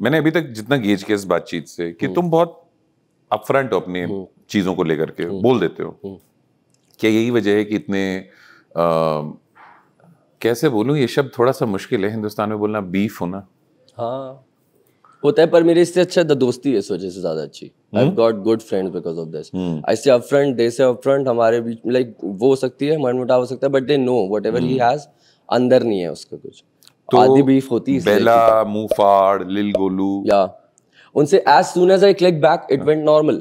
मैंने अभी तक जितना गेज किया इस बातचीत से कि तुम बहुत अपफ्रंट हो अपनी चीजों को लेकर के, बोल देते हो। क्या यही वजह है कि इतने कैसे बोलूं, ये शब्द थोड़ा सा मुश्किल है हिंदुस्तान में बोलना, बीफ होना? हाँ होता है, पर मेरे इससे अच्छा दोस्ती है इस वजह से ज्यादा अच्छी। I've got good friends because of this. I say upfront, they say upfront, हमारे बीच like वो हो सकती है, मनमुटाव हो सकता है, but they know whatever he has, अंदर नहीं है उसका कुछ। तो आधी बीफ होती है बेला, मुफाड़, लिल गोलू, या उनसे as soon as I click back, it went normal.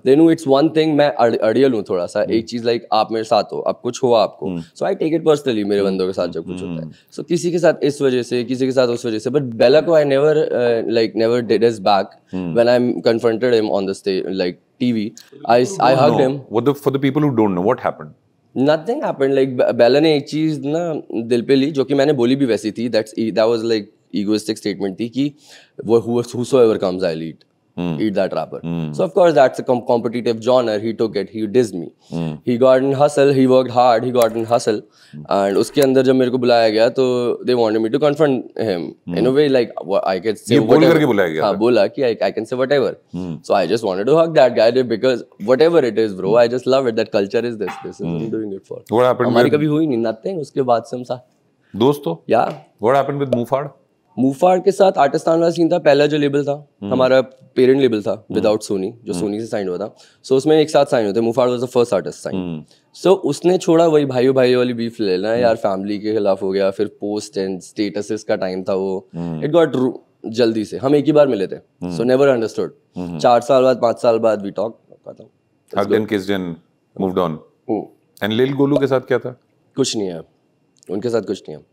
They knew it's one thing, मैं अड़ियल हूँ थोड़ा सा, एक चीज like आप मेरे साथ हो, अब कुछ हुआ आपको, so I take it personally मेरे बंदों के साथ जब कुछ होता है, so किसी के साथ इस वजह से, किसी के साथ उस वजह से, but बेला को I never did his back when I confronted him on the stage like TV. I hugged him. For the people who don't know, what happened? Nothing happened. Like बेला ने एक चीज ना दिल पे ली, जो कि मैंने बोली भी वैसी थी, that was like egoistic statement थी कि whosoever comes I'll eat that rapper. So of course that's a competitive genre. He took it, he dissed me. He got in hustle, he worked hard, he got in hustle, and उसके अंदर जब मेरे को बुलाया गया तो they wanted me to confront him in a way like I could say ये बोल करके बुलाया गया? हाँ बोला कि I can say whatever. So I just wanted to hug that guy because whatever it is bro, I just love it. That culture is this is what I'm doing it for. What happened? हमारी कभी हुई नहीं nothing, उसके बाद से हम साथ दोस्त हो? Yeah. What happened with Muhfaad? Muhfaad के साथ आर्टिस्तान वाला सीन था, पहला जो लेबल था हमारा पेरेंट लेबल था विदाउट सोनी, जो सोनी से साइन हुआ था, सो उसमें एक साथ साइन होते, Muhfaad was the first artist sign, so उसने छोड़ा वही भाइयों भाइयों वाली बीफ ले लेना यार, फैमिली के खिलाफ हो गया, फिर पोस्ट एंड स्टेटसेस का टाइम था वो, इट गॉट जल्दी से, हम एक ही बार मिले थे, सो नेवर अंडरस्टूड, 4 साल बाद 5 साल बाद we talk, hugged and kissed and moved on. And lil Golu के साथ क्या था? कुछ नहीं है उनके साथ, कुछ नहीं है।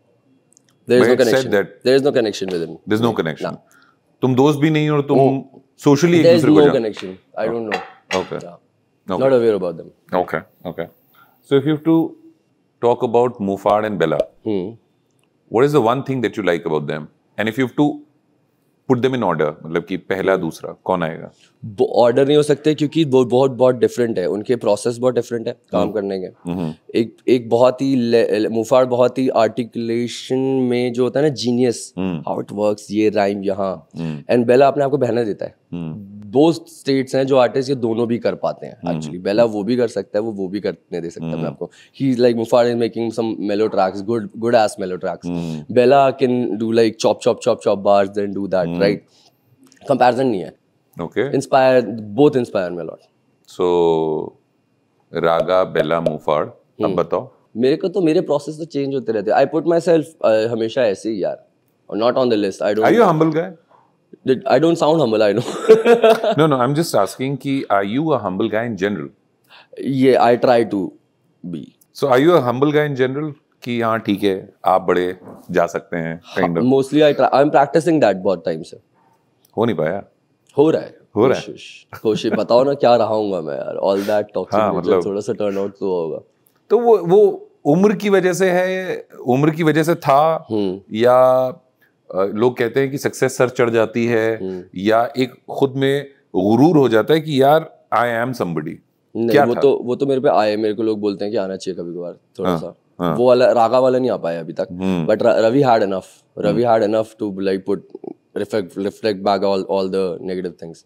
There is no connection. There is no connection with him. There's no connection. तुम दोस्त भी नहीं और तुम socially एक There is दूसरे को no connection. I don't know. Okay. Yeah. Okay. Not aware about them. Okay. Okay. So if you have to talk about Mufad and Bella, what is the one thing that you like about them? And if you have to put them in order, मतलब कि पहला दूसरा कौन आएगा? Order नहीं हो सकते क्योंकि वो बहुत बहुत डिफरेंट है, उनके प्रोसेस बहुत डिफरेंट है काम करने के। एक बहुत ही मुफाड़ बहुत ही आर्टिकुलेशन में जो होता है ना, जीनियस, हाउ इट वर्क्स, ये राइम यहाँ, एंड बेला अपने आप को बहना देता है। दो स्टेट्स हैं जो आर्टिस्ट ये दोनों भी कर पाते हैं एक्चुअली, बेला वो भी कर सकता है, वो भी करने दे सकता है अपने आपको। He is like Muhfaad is making some mellow tracks, good as mellow tracks, Bella can do like chop chop chop chop bars then do that, right? Comparison नहीं है। Okay. Both inspire me a lot. So, रागा, बेला, मुफाड़, अब बताओ। मेरे को तो मेरे process तो change होते रहते हैं। I put myself हमेशा ऐसे ही यार, not on the list. I don't. Are you a humble guy? I don't sound humble, I know. No, I'm just asking कि are you a humble guy in general? Yeah, I try to be. So, are you a humble guy in general? कि हाँ ठीक है, आप बड़े जा सकते हैं, kind of. Mostly I'm practicing that बहुत टाइम से। हो नहीं पाया? हो रहा है कोशिश बताओ ना क्या रहा मैं यार, ऑल दैट टॉक्सिक मतलब थोड़ा सा टर्न आउट तो होगा। तो वो उम्र की वजह से है, उम्र की वजह से था, या लोग कहते हैं कि सक्सेस सर चढ़ जाती है, या एक खुद में गुरूर हो जाता है कि यार आई एम समबडी? क्या वो तो मेरे पे आए, मेरे को लोग बोलते हैं कि आना चाहिए कभी कभार थोड़ा सा, वो वाला रागा वाला नहीं आ पाया अभी तक, but Ravi had enough to like put reflect back all the negative things.